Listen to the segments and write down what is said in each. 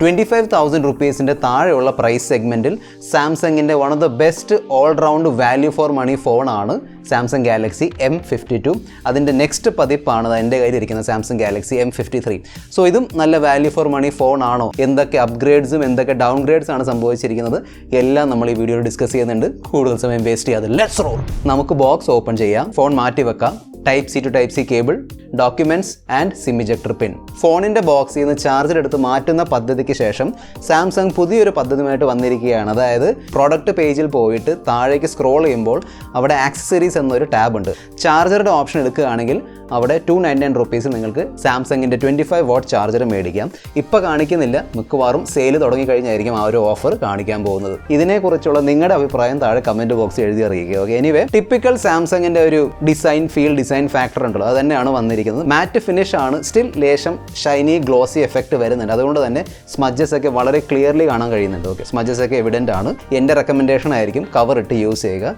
25,000 റുപ്പീസിൻ്റെ താഴെയുള്ള പ്രൈസ് സെഗ്മെൻറ്റിൽ സാംസങ്ങിൻ്റെ one of the best all round value for money ഫോണാണ് സാംസങ് ഗാലക്സി M52. അതിൻ്റെ നെക്സ്റ്റ് പതിപ്പാണ് എൻ്റെ കയ്യിലിരിക്കുന്ന സാംസങ് ഗാലക്സി M53. സോ ഇതും നല്ല വാല്യൂ ഫോർ മണി ഫോണാണോ, എന്തൊക്കെ അപ്ഗ്രേഡ്സും എന്തൊക്കെ ഡൗൺഗ്രേഡ്സ് ആണ് സംഭവിച്ചിരിക്കുന്നത് എല്ലാം നമ്മൾ ഈ വീഡിയോയിൽ ഡിസ്കസ് ചെയ്യുന്നുണ്ട്. കൂടുതൽ സമയം വേസ്റ്റ് ചെയ്യാതെ ലെറ്റ്സ് റോൾ. നമുക്ക് ബോക്സ് ഓപ്പൺ ചെയ്യാം, ഫോൺ മാറ്റി വെക്കാം. Type C to type C cable, documents and SIM ejector pin. ഫോണിൻ്റെ ബോക്സിൽ നിന്ന് ചാർജർ എടുത്ത് മാറ്റുന്ന പദ്ധതിക്ക് ശേഷം സാംസങ് പുതിയൊരു പദ്ധതിയുമായിട്ട് വന്നിരിക്കുകയാണ്. അതായത് പ്രോഡക്റ്റ് പേജിൽ പോയിട്ട് താഴേക്ക് സ്ക്രോൾ ചെയ്യുമ്പോൾ അവിടെ ആക്സസറീസ് എന്നൊരു ടാബ് ഉണ്ട്. ചാർജറുടെ ഓപ്ഷൻ എടുക്കുകയാണെങ്കിൽ അവിടെ 299 റുപ്പീസിൽ നിങ്ങൾക്ക് സാംസങ്ങിൻ്റെ 25 വാട്ട് ചാർജർ മേടിക്കാം. ഇപ്പോൾ കാണിക്കുന്നില്ല, മിക്കവാറും സെയിൽ തുടങ്ങിക്കഴിഞ്ഞായിരിക്കും ആ ഒരു ഓഫർ കാണിക്കാൻ പോകുന്നത്. ഇതിനെക്കുറിച്ചുള്ള നിങ്ങളുടെ അഭിപ്രായം താഴെ കമൻറ്റ് ബോക്സിൽ എഴുതി അറിയിക്കുക. ഓക്കെ, എനിവേ ടിപ്പിക്കൽ സാംസങ്ങിൻ്റെ ഒരു ഡിസൈൻ ഫാക്ടർ ഉണ്ടല്ലോ, അത് തന്നെയാണ് വന്നിരിക്കുന്നത്. മാറ്റ് ഫിനിഷ് ആണ്, സ്റ്റിൽ ലേശം ഷൈനി ഗ്ലോസി എഫക്റ്റ് വരുന്നുണ്ട്. അതുകൊണ്ട് തന്നെ സ്മഡ്ജസ് ഒക്കെ വളരെ ക്ലിയർലി കാണാൻ കഴിയുന്നുണ്ട്. ഓക്കെ, സ്മഡ്ജസ് ഒക്കെ എവിഡൻ്റ് ആണ്. എൻ്റെ റെക്കമെൻഡേഷൻ ആയിരിക്കും കവർ ഇട്ട് യൂസ് ചെയ്യുക.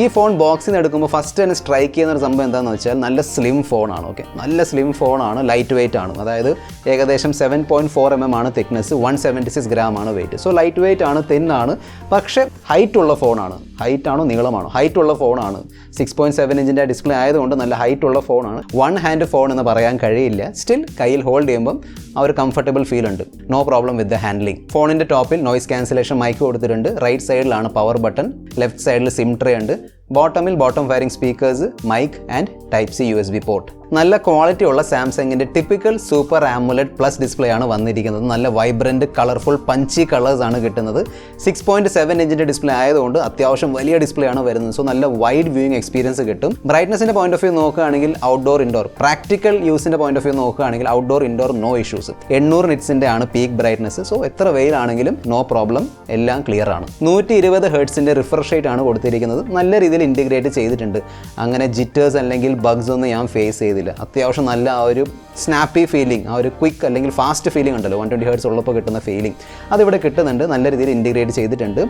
ഈ ഫോൺ ബോക്സിൽ നിന്ന് എടുക്കുമ്പോൾ ഫസ്റ്റ് തന്നെ സ്ട്രൈക്ക് ചെയ്യുന്നൊരു സംഭവം എന്താണെന്ന് വെച്ചാൽ നല്ല സ്ലിം ഫോണാണ്. ഓക്കെ, നല്ല സ്ലിം ഫോണാണ്, ലൈറ്റ് വെയിറ്റ് ആണ്. അതായത് ഏകദേശം 7.4 mm ആണ് തിക്നെസ്, 176 gram ആണ് വെയിറ്റ്. സോ ലൈറ്റ് വെയിറ്റ് ആണ്, തിൻ ആണ്, പക്ഷേ ഹൈറ്റ് ഉള്ള ഫോണാണ്. ഹൈറ്റ് ആണോ നീളമാണോ? ഹൈറ്റ് ഉള്ള ഫോണാണ്. 6.7 ഇഞ്ചിൻ്റെ ഡിസ്പ്ലേ ആയതുകൊണ്ട് നല്ല ഹൈറ്റ് ഉള്ള ഫോണാണ്. വൺ ഹാൻഡ് ഫോൺ എന്ന് പറയാൻ കഴിയില്ല. സ്റ്റിൽ കയ്യിൽ ഹോൾഡ് ചെയ്യുമ്പം ആ ഒരു കംഫർട്ടബിൾ ഫീൽ ഉണ്ട്. No problem with the handling. ഫോണിൻ്റെ ടോപ്പിൽ നോയ്സ് ക്യാൻസലേഷൻ മൈക്ക് കൊടുത്തിട്ടുണ്ട്. റൈറ്റ് സൈഡിലാണ് പവർ ബട്ടൺ, ലെഫ്റ്റ് സൈഡിൽ സിം ട്രേ ഉണ്ട്. ബോട്ടമിൽ bottom firing speakers, mic and type C USB port. നല്ല ക്വാളിറ്റി ഉള്ള സാംസങ്ങിൻ്റെ typical super AMOLED plus display ആണ് വന്നിരിക്കുന്നത്. നല്ല വൈബ്രൻറ്റ് കളർഫുൾ പഞ്ചി കളേഴ്സ് ആണ് കിട്ടുന്നത്. 6.7 ഇഞ്ചിൻ്റെ ഡിസ്പ്ലേ ആയതുകൊണ്ട് അത്യാവശ്യം വലിയ ഡിസ്പ്ലേ ആണ് വരുന്നത്. സോ നല്ല വൈഡ് വ്യൂയിങ് എക്സ്പീരിയൻസ് കിട്ടും. ബ്രൈറ്റ്നസിൻ്റെ പോയിന്റ് ഓഫ് വ്യൂ നോക്കുകയാണെങ്കിൽ ഔട്ട്ഡോർ ഇൻഡോർ, പ്രാക്ടിക്കൽ യൂസിൻ്റെ പോയിന്റ് ഓഫ് വ്യൂ നോക്കുകയാണെങ്കിൽ ഔട്ട്ഡോർ ഇൻഡോർ നോ ഇഷ്യൂസ്. 800 നിറ്റ്സിൻ്റെ ആണ് പീക്ക് ബ്രൈറ്റ്നസ്. സോ എത്ര വെയിലാണെങ്കിലും നോ പ്രോബ്ലം, എല്ലാം ക്ലിയർ ആണ്. 120 ഹെർട്സിൻ്റെ റിഫ്രഷ് റേറ്റ് ആണ് കൊടുത്തിരിക്കുന്നത്. നല്ല രീതിയിൽ ഇൻറ്റിഗ്രേറ്റ് ചെയ്തിട്ടുണ്ട്. അങ്ങനെ ജിറ്റേഴ്സ് അല്ലെങ്കിൽ ബഗ്സ് ഒന്നും ഞാൻ ഫേസ് ചെയ്തില്ല. അത്യാവശ്യം നല്ല ആ ഒരു സ്നാപ്പി ഫീലിംഗ്, ആ ഒരു ക്വിക്ക് അല്ലെങ്കിൽ ഫാസ്റ്റ് ഫീലിംഗ് ഉണ്ടല്ലോ, 120 ഹെർട്സ് ഉള്ളപ്പോൾ കിട്ടുന്ന ഫീലിംഗ് അതിവിടെ കിട്ടുന്നുണ്ട്. നല്ല രീതിയിൽ ഇൻറ്റിഗ്രേറ്റ് ചെയ്തിട്ടുണ്ട്.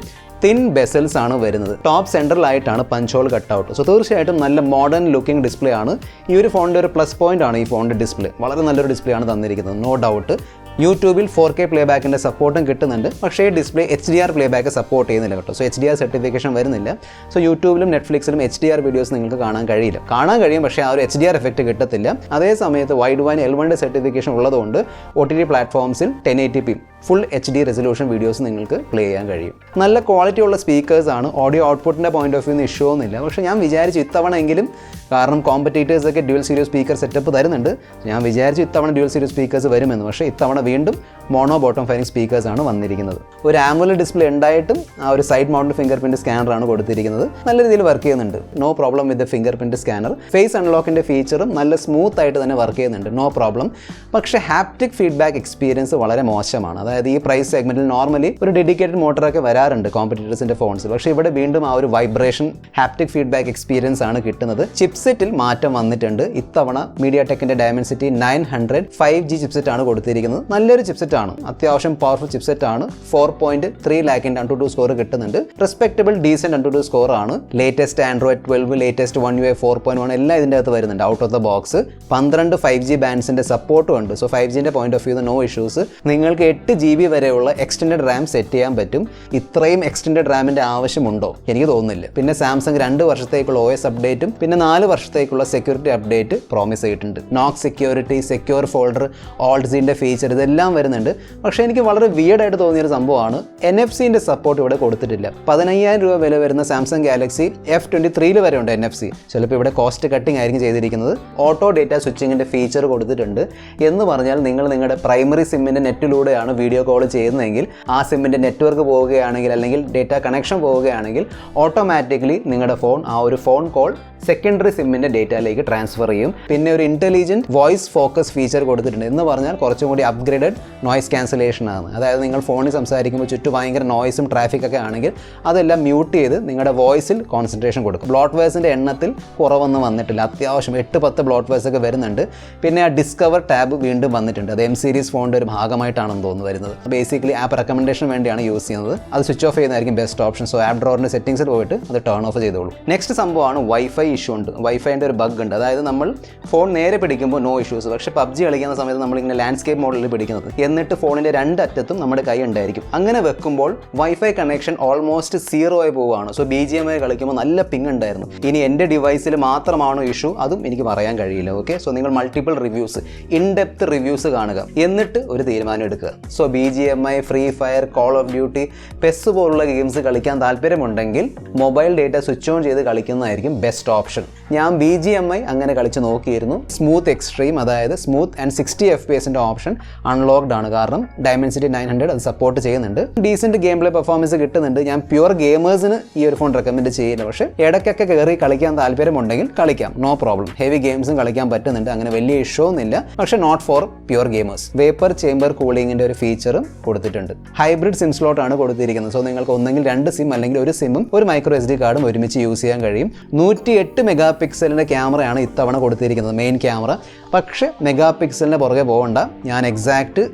തിൻ ബെസൽസ് ആണ് വരുന്നത്. ടോപ്പ് സെൻട്രലായിട്ടാണ് punch hole cut out. So തീർച്ചയായിട്ടും നല്ല മോഡേൺ ലുക്കിംഗ് ഡിസ്പ്ലേ ആണ്. ഈ ഒരു ഫോണിൻ്റെ ഒരു പ്ലസ് പോയിന്റ് ആണ് ഈ ഫോണിൻ്റെ ഡിസ്പ്ലേ. വളരെ നല്ലൊരു ഡിസ്പ്ലേ ആണ് തന്നിരിക്കുന്നത്, നോ ഡൗട്ട്. യൂട്യൂബിൽ 4K പ്ലേബാക്കിൻ്റെ സപ്പോർട്ടും കിട്ടുന്നുണ്ട്. പക്ഷേ ഡിസ്പ്ലേ HDR പ്ലേബാക്ക് സപ്പോർട്ട് ചെയ്യുന്നില്ല കേട്ടോ. സോ HDR സർട്ടിഫിക്കേഷൻ വരുന്നില്ല. സോ യൂട്യൂബിലും നെറ്റ്ഫ്ലിക്സിലും HDR വീഡിയോസ് നിങ്ങൾക്ക് കാണാൻ കഴിയില്ല. കാണാൻ കഴിയും, പക്ഷേ ആ ഒരു HDR എഫക്റ്റ് കിട്ടത്തില്ല. അതേ സമയത്ത് വൈഡ് വൈൻ L1 സർട്ടിഫിക്കേഷൻ ഉള്ളതുകൊണ്ട് OTT പ്ലാറ്റ്ഫോംസിൽ 1080p full HD resolution videos നിങ്ങൾക്ക് പ്ലേ ചെയ്യാൻ കഴിയും. നല്ല ക്വാളിറ്റി ഉള്ള സ്പീക്കേഴ്സ് ആണ്. ഓഡിയോ ഔട്ട്പുട്ടിൻ്റെ പോയിന്റ് ഓഫ് വ്യൂ ഇഷ്യൂ ഒന്നുമില്ല. പക്ഷേ ഞാൻ വിചാരിച്ചു ഇത്തവണ എങ്കിലും, കാരണം കോമ്പറ്റീറ്റേഴ്സൊക്കെ ഡ്യുവൽ സീരീസ് സ്പീക്കർ സെറ്റപ്പ് തരുന്നുണ്ട്, ഞാൻ വിചാരിച്ചു ഇത്തവണ ഡ്യുവൽ സീരീസ് സ്പീക്കേഴ്സ് വരുമെന്ന്. പക്ഷേ ഇത്തവണ വീണ്ടും മോണോ ബോട്ടം ഫയറിംഗ് സ്പീക്കേഴ്സ് ആണ് വന്നിരിക്കുന്നത്. ഒരു ആമുലറ്റ് ഡിസ്പ്ലേ ഉണ്ടായിട്ടും ആ ഒരു സൈഡ് മൗണ്ട് ഫിംഗർ പ്രിന്റ് സ്കാനറാണ് കൊടുത്തിരിക്കുന്നത്. നല്ല രീതിയിൽ വർക്ക് ചെയ്യുന്നുണ്ട്. No problem with the fingerprint scanner. Face അൺലോക്കിൻ്റെ ഫീച്ചറും നല്ല സ്മൂത്ത് ആയിട്ട് തന്നെ വർക്ക് ചെയ്യുന്നുണ്ട്, നോ പ്രോബ്ലം. പക്ഷേ ഹാപ്റ്റിക് ഫീഡ്ബാക്ക് എക്സ്പീരിയൻസ് വളരെ മോശമാണ്. അതായത് ഈ പ്രൈസ് സെഗ്മെന്റിൽ നോർമലി ഒരു ഡെഡിക്കേറ്റഡ് മോട്ടറൊക്കെ വരാറുണ്ട് കോമ്പറ്റീറ്റേഴ്സിൻ്റെ ഫോൺസ്. പക്ഷേ ഇവിടെ വീണ്ടും ആ ഒരു വൈബ്രേഷൻ ഹാപ്റ്റിക് ഫീഡ്ബാക്ക് എക്സ്പീരിയൻസ് ആണ് കിട്ടുന്നത്. ചിപ്സെറ്റിൽ മാറ്റം വന്നിട്ടുണ്ട്. ഇത്തവണ മീഡിയാടെക്കിൻ്റെ ഡയമൻസിറ്റി 900 5G ചിപ്സെറ്റ് ആണ് കൊടുത്തിരിക്കുന്നത്. നല്ലൊരു ചിപ്സെറ്റ് ആണ്, അത്യാവശ്യം പവർഫുൾ ചിപ്സെറ്റ് ആണ്. 4.3 ലാക്കിൻ്റെ Antutu സ്കോർ കിട്ടുന്നുണ്ട്. റെസ്പെക്റ്റബിൾ ഡീസെന്റ് Antutu സ്കോർ ആണ്. Latest Android 12, latest One UI 4.1 എല്ലാം ഇതിൻ്റെ അകത്ത് വരുന്നുണ്ട് out of the box. 12 5G ബാൻഡ്സിൻ്റെ സപ്പോർട്ടും ഉണ്ട്. സോ 5Gൻ്റെ point of view no issues. നിങ്ങൾക്ക് 8 GB വരെയുള്ള എക്സ്റ്റൻഡഡ് റാം സെറ്റ് ചെയ്യാൻ പറ്റും. ഇത്രയും എക്സ്റ്റൻഡഡ് റാമിൻ്റെ ആവശ്യമുണ്ടോ? എനിക്ക് തോന്നുന്നില്ല. പിന്നെ സാംസങ് 2 വർഷത്തേക്കുള്ള OS അപ്ഡേറ്റും പിന്നെ 4 വർഷത്തേക്കുള്ള സെക്യൂരിറ്റി അപ്ഡേറ്റ് പ്രോമിസ് ചെയ്തിട്ടുണ്ട്. നോക്ക് സെക്യൂരിറ്റി, സെക്യൂർ ഫോൾഡർ, ഓൾട്ട്സിൻ്റെ ഫീച്ചർ ഇതെല്ലാം വരുന്നുണ്ട്. പക്ഷേ എനിക്ക് വളരെ വിയർഡായിട്ട് തോന്നിയൊരു സംഭവമാണ് NFC-ൻ്റെ സപ്പോർട്ട് ഇവിടെ കൊടുത്തിട്ടില്ല. 15,000 രൂപ വില വരുന്ന സാംസങ് ഗാലക്സി F23 വരെ ഉണ്ട് NFC. ചിലപ്പോൾ ഇവിടെ കോസ്റ്റ് കട്ടിംഗ് ആയിരിക്കും ചെയ്തിരിക്കുന്നത്. ഓട്ടോ ഡേറ്റ സ്വിച്ചിങ്ങിൻ്റെ ഫീച്ചർ കൊടുത്തിട്ടുണ്ട്. എന്ന് പറഞ്ഞാൽ നിങ്ങൾ നിങ്ങളുടെ പ്രൈമറി സിമ്മിൻ്റെ നെറ്റിലൂടെയാണ് വീഡിയോ കോൾ ചെയ്യുന്നതെങ്കിൽ ആ സിമ്മിൻ്റെ നെറ്റ്വർക്ക് പോവുകയാണെങ്കിൽ അല്ലെങ്കിൽ ഡേറ്റ കണക്ഷൻ പോവുകയാണെങ്കിൽ ഓട്ടോമാറ്റിക്കലി നിങ്ങളുടെ ഫോൺ ആ ഒരു ഫോൺ കോൾ സെക്കൻഡറി സിമ്മിൻ്റെ ഡേറ്റയിലേക്ക് ട്രാൻസ്ഫർ ചെയ്യും. പിന്നെ ഒരു ഇൻ്റലിജൻറ്റ് വോയിസ് ഫോക്കസ് ഫീച്ചർ കൊടുത്തിട്ടുണ്ട്. എന്ന് പറഞ്ഞാൽ കുറച്ചും കൂടി അപ്ഗ്രേഡഡ് നോയ്സ് ക്യാൻസലേഷൻ ആണ്. അതായത് നിങ്ങൾ ഫോണിൽ സംസാരിക്കുമ്പോൾ ചുറ്റും ഭയങ്കര നോയ്സും ട്രാഫിക്കൊക്കെ ആണെങ്കിൽ അതെല്ലാം മ്യൂട്ട് ചെയ്ത് നിങ്ങളുടെ വോയിസിൽ കോൺസെൻട്രേഷൻ കൊടുക്കും. ബ്ലോട്ട്വെയർസിൻ്റെ എണ്ണത്തിൽ കുറവൊന്നും വന്നിട്ടില്ല. അത്യാവശ്യം 8-10 ബ്ലോട്ട്വെയർസ് ഒക്കെ വരുന്നുണ്ട്. പിന്നെ ആ ഡിസ്കവർ ടാബ് വീണ്ടും വന്നിട്ടുണ്ട്. അത് M സീരീസ് ഫോണിൻ്റെ ഒരു ഭാഗമായിട്ടാണെന്ന് തോന്നുന്നു വരുന്നത്. ബേസിക്കലി ആപ്പ് റെക്കമെൻഡേഷൻ വേണ്ടിയാണ് യൂസ് ചെയ്യുന്നത്. അത് സ്വിച്ച് ഓഫ് ചെയ്യുന്നതായിരിക്കും ബെസ്റ്റ് ഓപ്ഷൻ. സോ ആപ്പ് ഡ്രോറിൻ്റെ സെറ്റിംഗ്സിൽ പോയിട്ട് അത് ടേൺ ഓഫ് ചെയ്തോളൂ. നെക്സ്റ്റ് സംഭവമാണ് വൈഫൈ ഇഷ്യൂ ഉണ്ട്, വൈഫൈൻ്റെ ഒരു ബഗ് ഉണ്ട്. അതായത് നമ്മൾ ഫോൺ നേരെ പിടിക്കുമ്പോൾ നോ ഇഷ്യൂസ്, പക്ഷേ PUBG കളിക്കുന്ന സമയത്ത് നമ്മളിങ്ങനെ ലാൻഡ്സ്കേപ്പ് മോഡലിൽ പിടിക്കുന്നത്, എന്നിട്ട് ഫോണിൻ്റെ രണ്ടറ്റത്തും നമ്മുടെ കൈ ഉണ്ടായിരിക്കും. അങ്ങനെ വെക്കുമ്പോൾ വൈഫൈ കണക്ഷൻ ഓൾമോസ്റ്റ് 0 ആയി പോവുകയാണ്. സോ BGMI കളിക്കുമ്പോൾ നല്ല പിങ് ഉണ്ടായിരുന്നു. ഇനി എൻ്റെ ഡിവൈസിൽ മാത്രമാണോ ഇഷ്യൂ, അതും എനിക്ക് പറയാൻ കഴിയില്ല. ഓക്കെ, സോ നിങ്ങൾ മൾട്ടിപ്പിൾ റിവ്യൂസ്, ഇൻഡെപ്ത് റിവ്യൂസ് കാണുക, എന്നിട്ട് ഒരു തീരുമാനം എടുക്കുക. So BGMI, free fire, call of duty, pes പോലുള്ള ഗെയിംസ് കളിക്കാൻ താല്പര്യമുണ്ടെങ്കിൽ മൊബൈൽ ഡേറ്റ സ്വിച്ച് ഓൺ ചെയ്ത് കളിക്കുന്നതായിരിക്കും ബെസ്റ്റ് ഓപ്ഷൻ. ഞാൻ BGMI അങ്ങനെ കളിച്ച് നോക്കിയിരുന്നു. സ്മൂത്ത് എക്സ്ട്രീം, അതായത് smooth and 60 FPS option unlocked ആണ്. കാരണം Dimensity 900 അത് സപ്പോർട്ട് ചെയ്യുന്നുണ്ട്. ഡീസൻറ്റ് ഗെയിം പ്ലേ പെർഫോമൻസ് കിട്ടുന്നുണ്ട്. ഞാൻ പ്യുവർ ഗെയിമേഴ്സിന് ഈ ഒരു ഫോൺ റെക്കമെൻഡ് ചെയ്യില്ല. പക്ഷേ ഇടയ്ക്കൊക്കെ കയറി കളിക്കാൻ താല്പര്യമുണ്ടെങ്കിൽ കളിക്കാം, നോ പ്രോബ്ലം. ഹെവി ഗെയിംസും കളിക്കാൻ പറ്റുന്നുണ്ട്, അങ്ങനെ വലിയ ഇഷ്യൂ ഒന്നുമില്ല. പക്ഷേ not for pure gamers. Vapour chamber കൂളിങ്ങിൻ്റെ ഒരു ഫീച്ചറും കൊടുത്തിട്ടുണ്ട്. ഹൈബ്രിഡ് സിം സ്ലോട്ട് ആണ് കൊടുത്തിരിക്കുന്നത്. സോ നിങ്ങൾക്ക് ഒന്നെങ്കിൽ 2 സിം അല്ലെങ്കിൽ ഒരു സിമ്മും ഒരു മൈക്രോ SD കാർഡും ഒരുമിച്ച് യൂസ് ചെയ്യാൻ കഴിയും. 108 മെഗാ പിക്സലിൻ്റെ ക്യാമറയാണ് ഇത്തവണ കൊടുത്തിരിക്കുന്നത്, മെയിൻ ക്യാമറ. പക്ഷേ മെഗാ പിക്സലിൻ്റെ പുറകെ പോകണ്ട, ഞാൻ എക്സാക്ട്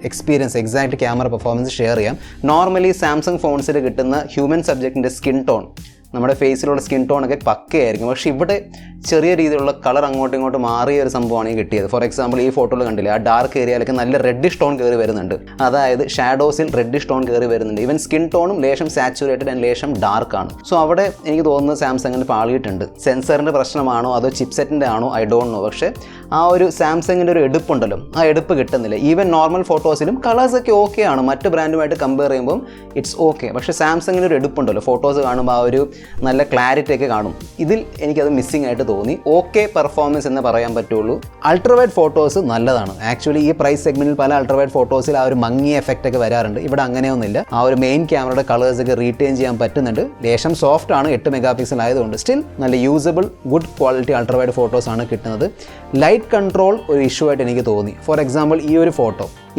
ക്യാമറ പെർഫോമൻസ് ഷെയർ ചെയ്യാം. നോർമലി സാംസങ് ഫോൺസിൽ കിട്ടുന്ന ഹ്യൂമൻ സബ്ജക്റ്റിൻ്റെ സ്കിൻ ടോൺ, നമ്മുടെ ഫേസിലുള്ള സ്കിൻ ടോണൊക്കെ പക്കയായിരിക്കും. പക്ഷേ ഇവിടെ ചെറിയ രീതിയിലുള്ള കളർ അങ്ങോട്ടും ഇങ്ങോട്ടും മാറിയ ഒരു സംഭവമാണ് ഈ കിട്ടിയത്. ഫോർ എക്സാമ്പിൾ ഈ ഫോട്ടോയിൽ കണ്ടില്ലേ, ആ ഡാർക്ക് ഏരിയയിലൊക്കെ നല്ല റെഡിഷ് ടോൺ കയറി വരുന്നുണ്ട്. അതായത് ഷാഡോസിൽ റെഡിഷ് ടോൺ കയറി വരുന്നുണ്ട്. ഈവൻ സ്കിൻ ടോണും ലേശം സാച്ചുറേറ്റഡ് ആൻഡ് ലേശം ഡാർക്കാണ്. സോ അവിടെ എനിക്ക് തോന്നുന്നത് സാംസങ്ങിന് പാളിയിട്ടുണ്ട്. സെൻസറിൻ്റെ പ്രശ്നമാണോ അതോ ചിപ്സെറ്റിൻ്റെ ആണോ, ഐ ഡോണ്ട് നോ. പക്ഷേ ആ ഒരു സാംസങ്ങിൻ്റെ ഒരു എടുപ്പുണ്ടല്ലോ, ആ എടുപ്പ് കിട്ടുന്നില്ല. ഈവൻ നോർമൽ ഫോട്ടോസിലും കളേഴ്സൊക്കെ ഓക്കെ ആണ്, മറ്റ് ബ്രാൻഡുമായിട്ട് കമ്പയർ ചെയ്യുമ്പോൾ ഇറ്റ്സ് ഓക്കെ. പക്ഷേ സാംസങ്ങിൻ്റെ ഒരു എടുപ്പുണ്ടല്ലോ, ഫോട്ടോസ് കാണുമ്പോൾ ആ ഒരു നല്ല ക്ലാരിറ്റി ഒക്കെ കാണും. ഇതിൽ എനിക്കത് മിസ്സിംഗ് ആയിട്ട് തോന്നി. ഓക്കെ പെർഫോമൻസ് എന്ന് പറയാൻ പറ്റുള്ളൂ. അൾട്രാവൈഡ് ഫോട്ടോസ് നല്ലതാണ്. ആക്ച്വലി ഈ പ്രൈസ് സെഗ്മെൻറ്റിൽ പല അൾട്രാവൈഡ് ഫോട്ടോസിൽ ആ ഒരു മങ്ങിയ എഫക്റ്റ് ഒക്കെ വരാറുണ്ട്. ഇവിടെ അങ്ങനെയൊന്നുമില്ല. ആ ഒരു മെയിൻ ക്യാമറയുടെ കളേഴ്സ് ഒക്കെ റീറ്റെയിൻ ചെയ്യാൻ പറ്റുന്നുണ്ട്. ലേശം സോഫ്റ്റ് ആണ്, 8 മെഗാ പിക്സൽ ആയതുകൊണ്ട് സ്റ്റിൽ നല്ല usable good quality ultrawide photos ആണ് കിട്ടുന്നത്. ലൈറ്റ് കൺട്രോൾ ഒരു ഇഷ്യൂ ആയിട്ട് എനിക്ക് തോന്നി. ഫോർ എക്സാമ്പിൾ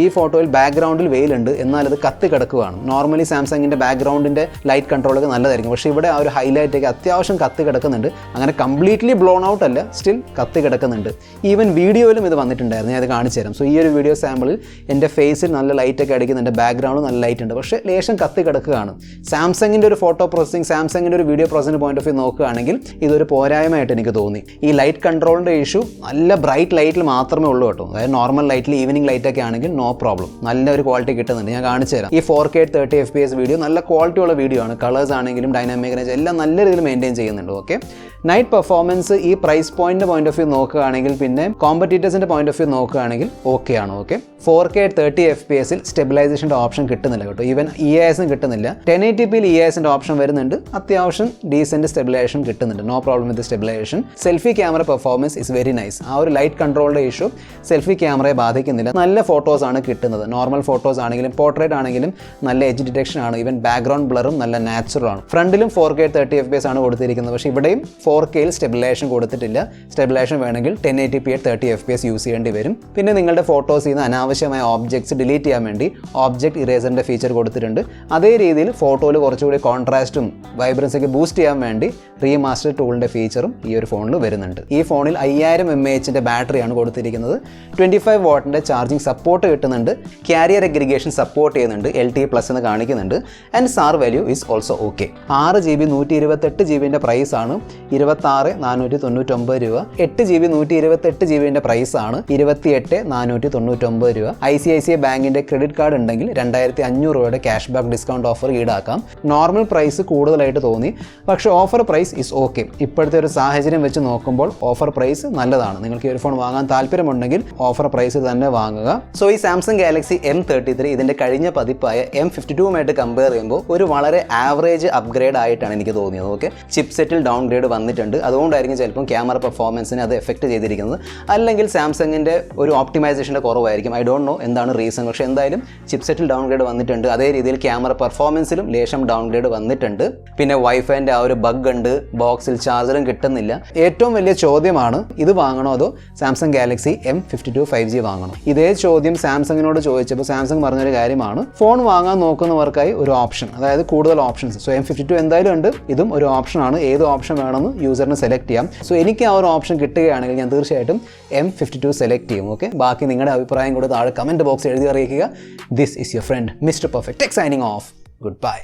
ഈ ഫോട്ടോയിൽ ബാക്ക്ഗ്രൗണ്ടിൽ വെയിലുണ്ട്, എന്നാൽ അത് കത്തി കിടക്കുകയാണ്. നോർമലി സാംസങ്ങിൻ്റെ ബാക്ക്ഗ്രൗണ്ടിൻ്റെ ലൈറ്റ് കൺട്രോളൊക്കെ നല്ലതായിരിക്കും. പക്ഷേ ഇവിടെ ആ ഒരു ഹൈലൈറ്റ് ഒക്കെ അത്യാവശ്യം കത്തി കിടക്കുന്നുണ്ട്. അങ്ങനെ കംപ്ലീറ്റ്ലി ബ്ലോൺ ഔട്ട് അല്ല, സ്റ്റിൽ കത്തി കിടക്കുന്നുണ്ട്. ഈവൻ വീഡിയോയിലും ഇത് വന്നിട്ടുണ്ടായിരുന്നു, ഞാൻ അത് കാണിച്ചു തരാം. സോ ഈ ഒരു വീഡിയോ സാമ്പിളിൽ എൻ്റെ ഫേസിൽ നല്ല ലൈറ്റൊക്കെ അടിക്കുന്നുണ്ട്, ബാക്ക്ഗ്രൗണ്ട് നല്ല ലൈറ്റ് ഉണ്ട്, പക്ഷേ ലേശം കത്തി കിടക്കുകയാണ്. സാംസങ്ങിൻ്റെ ഒരു ഫോട്ടോ പ്രോസസ്സിംഗ്, സാംസങ്ങിൻ്റെ ഒരു video processing point of view നോക്കുകയാണെങ്കിൽ ഇതൊരു പോരായ്മയായിട്ട് എനിക്ക് തോന്നി. ഈ ലൈറ്റ് കൺട്രോളിൻ്റെ ഇഷ്യൂ നല്ല ബ്രൈറ്റ് ലൈറ്റിൽ മാത്രമേ ഉള്ളൂ കേട്ടോ. അതായത് നോർമൽ ലൈറ്റിൽ ഈവനിങ് ലൈറ്റൊക്കെ ആണെങ്കിൽ നോ പ്രോബ്ലം, നല്ലൊരു ക്വാളിറ്റി കിട്ടുന്നുണ്ട്. ഞാൻ കാണിച്ചു തരാം. ഈ 4K 30 FPS വീഡിയോ നല്ല ക്വാളിറ്റി ഉള്ള വീഡിയോ ആണ്. കളേഴ്സ് ആണെങ്കിലും ഡൈനാമിക് റേഞ്ച് എല്ലാം നല്ല രീതിയിൽ മെയിൻറ്റെയിൻ ചെയ്യുന്നുണ്ട്. ഓക്കെ, നൈറ്റ് പെർഫോമൻസ് ഈ പ്രൈസ് പോയിന്റ് ഓഫ് വ്യൂ നോക്കുകയാണെങ്കിൽ, പിന്നെ കോമ്പറ്റീറ്റേഴ്സിൻ്റെ പോയിന്റ് ഓഫ് വ്യൂ നോക്കുകയാണെങ്കിൽ ഓക്കെ ആണ്. ഓക്കെ, 4K 30 FPS സ്റ്റെബിലൈസേഷൻ്റെ ഓപ്ഷൻ കിട്ടുന്നില്ല കേട്ടോ. ഈവൻ EISും കിട്ടുന്നില്ല. 1080p EISൻ്റെ ഓപ്ഷൻ വരുന്നുണ്ട്. അത്യാവശ്യം ഡീസൻറ്റ് സ്റ്റെബിലൈസേഷൻ കിട്ടുന്നുണ്ട്. No problem with stabilisation. Selfie camera performance is very nice. ആ ഒരു ലൈറ്റ് കൺട്രോളിൻ്റെ ഇഷ്യൂ സെൽഫി ക്യാമറയെ ബാധിക്കുന്നില്ല. നല്ല ഫോട്ടോസ് ആണ് കിട്ടുന്നത്. നോർമൽ ഫോട്ടോസ് ആണെങ്കിലും പോർട്രേറ്റ് ആണെങ്കിലും നല്ല എഡ്ജ് ഡിറ്റക്ഷൻ ആണ്. ഈവൻ ബാക്ക്ഗ്രൗണ്ട് ബ്ലറും നല്ല നാച്ചുറൽ ആണ്. ഫ്രണ്ടിലും 4K 30 FPS ആണ് കൊടുത്തിരിക്കുന്നത്. പക്ഷേ ഇവിടെയും 4Kയിൽ സ്റ്റെബിലൈസേഷൻ കൊടുത്തിട്ടില്ല. സ്റ്റെബിലൈസേഷൻ വേണമെങ്കിൽ 1080p 30 FPS യൂസ് ചെയ്യേണ്ടി വരും. പിന്നെ നിങ്ങളുടെ ഫോട്ടോസിൽ നിന്ന് അനാവശ്യമായ ഓബ്ജക്ട്സ് ഡിലീറ്റ് ചെയ്യാൻ വേണ്ടി ഓബ്ജക്ട് ഇറേസറിൻ്റെ ഫീച്ചർ കൊടുത്തിട്ടുണ്ട്. അതേ രീതിയിൽ ഫോട്ടോയിൽ കുറച്ചുകൂടി കോൺട്രാസ്റ്റും വൈബ്രൻസ് ഒക്കെ ബൂസ്റ്റ് ചെയ്യാൻ വേണ്ടി റീമാസ്റ്റർ ടൂളിൻ്റെ ഫീച്ചറും ഈ ഒരു ഫോണിൽ വരുന്നുണ്ട്. ഈ ഫോണിൽ 5000 mAh ബാറ്ററിയാണ് കൊടുത്തിരിക്കുന്നത്. 25 വാട്ടിൻ്റെ ചാർജിങ് സപ്പോർട്ട് കിട്ടുന്നുണ്ട്. ക്യാരിയർ അഗ്രിഗേഷൻ സപ്പോർട്ട് ചെയ്യുന്നുണ്ട്. LTE+ എന്ന് കാണിക്കുന്നുണ്ട്. And SAR value is also okay. 6GB 128GB പ്രൈസാണ് 26,499 രൂപ. 8GB 128GB പ്രൈസാണ് 28,499 രൂപ. ICICI ബാങ്കിൻ്റെ ക്രെഡിറ്റ് കാർഡ് ഉണ്ടെങ്കിൽ 2500 രൂപയുടെ ക്യാഷ് ബാക്ക് ഡിസ്കൗണ്ട് ഓഫർ ഈടാക്കാം. നോർമൽ പ്രൈസ് കൂടുതലായിട്ട് തോന്നി, പക്ഷേ ഓഫർ പ്രൈസ് ഇസ് ഓക്കെ. ഇപ്പോഴത്തെ ഒരു സാഹചര്യം വെച്ച് നോക്കുമ്പോൾ ഓഫർ പ്രൈസ് നല്ലതാണ്. നിങ്ങൾക്ക് ഈ ഒരു ഫോൺ വാങ്ങാൻ താല്പര്യമുണ്ടെങ്കിൽ ഓഫർ പ്രൈസ് തന്നെ വാങ്ങുക. സോ ഈ സാംസങ് ഗാലക്സി M33 ഇതിൻ്റെ കഴിഞ്ഞ പതിപ്പായ M52മായിട്ട് കമ്പയർ ചെയ്യുമ്പോൾ ഒരു വളരെ ആവറേജ് അപ്ഗ്രേഡ് ആയിട്ടാണ് എനിക്ക് തോന്നിയത്. ഓക്കെ, ചിപ്സെറ്റിൽ ഡൗൺഗ്രേഡ് വന്നിട്ടുണ്ട്. അതുകൊണ്ടായിരിക്കും ചിലപ്പം ക്യാമറ പെർഫോമൻസിനെ അത് എഫക്റ്റ് ചെയ്തിരിക്കുന്നത്. അല്ലെങ്കിൽ സാംസങ്ങിൻ്റെ ഒരു ഓപ്റ്റിമൈസേഷൻ്റെ കുറവായിരിക്കും. ഐ ഡോണ്ട് നോ എന്താണ് റീസൺ. പക്ഷേ എന്തായാലും ചിപ്സെറ്റിൽ ഡൗൺഗ്രേഡ് വന്നിട്ടുണ്ട്. അതേ രീതിയിൽ ക്യാമറ പെർഫോമൻസിലും ലേശം ഡൗൺഗ്രേഡ് വന്നിട്ടുണ്ട്. പിന്നെ വൈഫൈൻ്റെ ആ ഒരു ബഗ് ഉണ്ട്, ബോക്സിൽ ചാർജറും കിട്ടുന്നില്ല. ഏറ്റവും വലിയ ചോദ്യമാണ്, ഇത് വാങ്ങണോ അതോ സാംസങ് ഗാലക്സി M52 5G വാങ്ങണോ? ഇതേ ചോദ്യം സാംസങ്ങിനോട് ചോദിച്ചപ്പോൾ സാംസങ് പറഞ്ഞൊരു കാര്യമാണ്, ഫോൺ വാങ്ങാൻ നോക്കുന്നവർക്കായി ഒരു ഓപ്ഷൻ, അതായത് കൂടുതൽ ഓപ്ഷൻസ്. സോ M52 എന്തായാലും ഉണ്ട്, ഇതും ഒരു ഓപ്ഷനാണ്. ഏത് ഓപ്ഷൻ വേണമെന്ന് യൂസറിന് സെലക്ട് ചെയ്യാം. സോ എനിക്ക് ആ ഒരു ഓപ്ഷൻ കിട്ടുകയാണെങ്കിൽ ഞാൻ തീർച്ചയായിട്ടും M52 സെലക്ട് ചെയ്യും. ഓക്കെ, ബാക്കി നിങ്ങളുടെ അഭിപ്രായം കൂടെ താഴെ കമൻറ്റ് ബോക്സ് എഴുതി അറിയിക്കുക. This is your friend mister perfect tech signing off. Good bye.